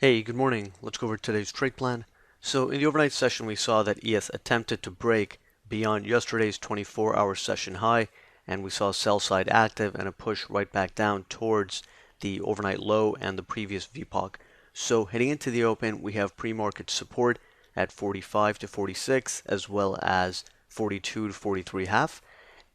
Hey, good morning. Let's go over today's trade plan. So in the overnight session, we saw that ES attempted to break beyond yesterday's 24-hour session high, and we saw sell side active and a push right back down towards the overnight low and the previous VPOC. So heading into the open, we have pre-market support at 45 to 46 as well as 42 to 43 half.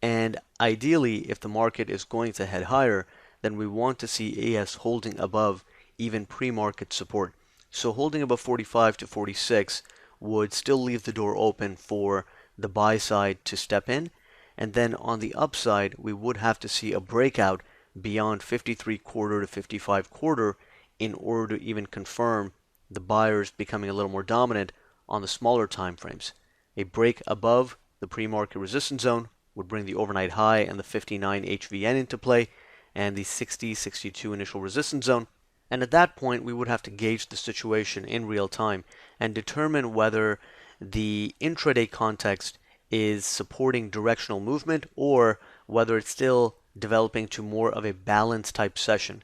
And ideally, if the market is going to head higher, then we want to see ES holding above even pre-market support. So holding above 45 to 46 would still leave the door open for the buy side to step in. And then on the upside, we would have to see a breakout beyond 53 quarter to 55 quarter in order to even confirm the buyers becoming a little more dominant on the smaller time frames. A break above the pre-market resistance zone would bring the overnight high and the 59 HVN into play and the 60-62 initial resistance zone. And at that point, we would have to gauge the situation in real time and determine whether the intraday context is supporting directional movement or whether it's still developing to more of a balance type session.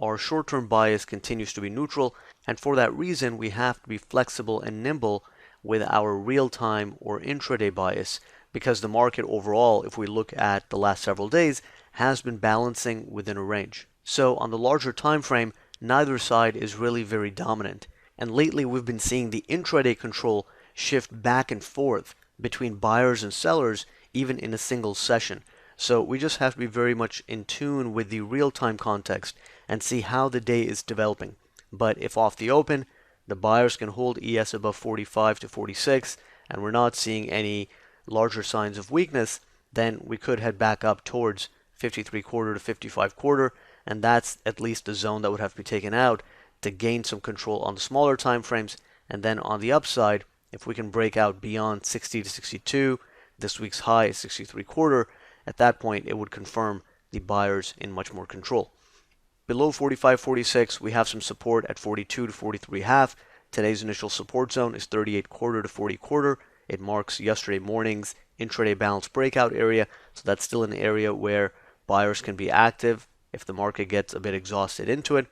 Our short-term bias continues to be neutral, and for that reason, we have to be flexible and nimble with our real-time or intraday bias, because the market overall, if we look at the last several days, has been balancing within a range. So on the larger time frame, neither side is really very dominant. And lately we've been seeing the intraday control shift back and forth between buyers and sellers, even in a single session. So we just have to be very much in tune with the real-time context and see how the day is developing. But if off the open, the buyers can hold ES above 45 to 46, and we're not seeing any larger signs of weakness, then we could head back up towards 53 quarter to 55 quarter, and that's at least the zone that would have to be taken out to gain some control on the smaller time frames. And then on the upside, if we can break out beyond 60 to 62, this week's high is 63 quarter, at that point it would confirm the buyers in much more control. Below 45.46, we have some support at 42 to 43 half. Today's initial support zone is 38 quarter to 40 quarter. It marks yesterday morning's intraday balance breakout area, so that's still an area where buyers can be active if the market gets a bit exhausted into it.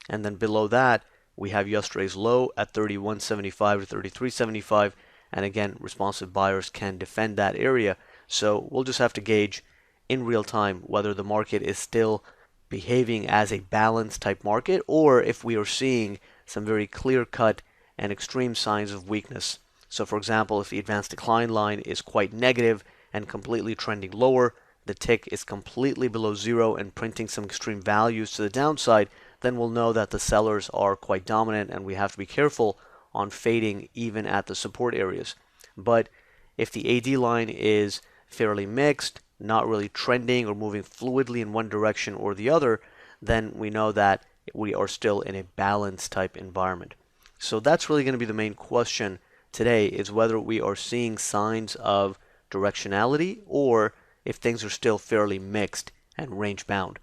And then below that, we have yesterday's low at 31.75 to 33.75, and again, responsive buyers can defend that area. So we'll just have to gauge in real time whether the market is still behaving as a balanced type market, or if we are seeing some very clear-cut and extreme signs of weakness. So for example, if the advanced decline line is quite negative and completely trending lower, the tick is completely below zero and printing some extreme values to the downside, then we'll know that the sellers are quite dominant and we have to be careful on fading even at the support areas. But if the AD line is fairly mixed, not really trending or moving fluidly in one direction or the other, then we know that we are still in a balanced type environment. So that's really going to be the main question today, is whether we are seeing signs of directionality or if things are still fairly mixed and range bound.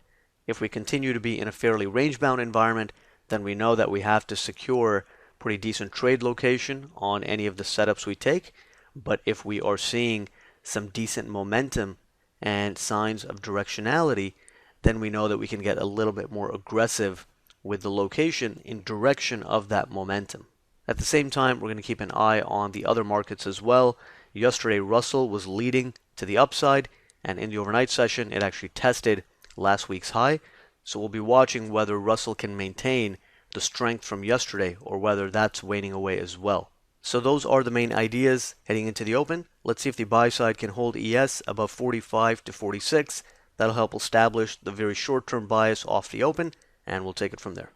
If we continue to be in a fairly range bound environment, then we know that we have to secure pretty decent trade location on any of the setups we take. But if we are seeing some decent momentum and signs of directionality, then we know that we can get a little bit more aggressive with the location in direction of that momentum. At the same time, we're going to keep an eye on the other markets as well. Yesterday, Russell was leading to the upside, and in the overnight session, it actually tested last week's high. So we'll be watching whether Russell can maintain the strength from yesterday or whether that's waning away as well. So those are the main ideas heading into the open. Let's see if the buy side can hold ES above 45 to 46. That'll help establish the very short-term bias off the open, and we'll take it from there.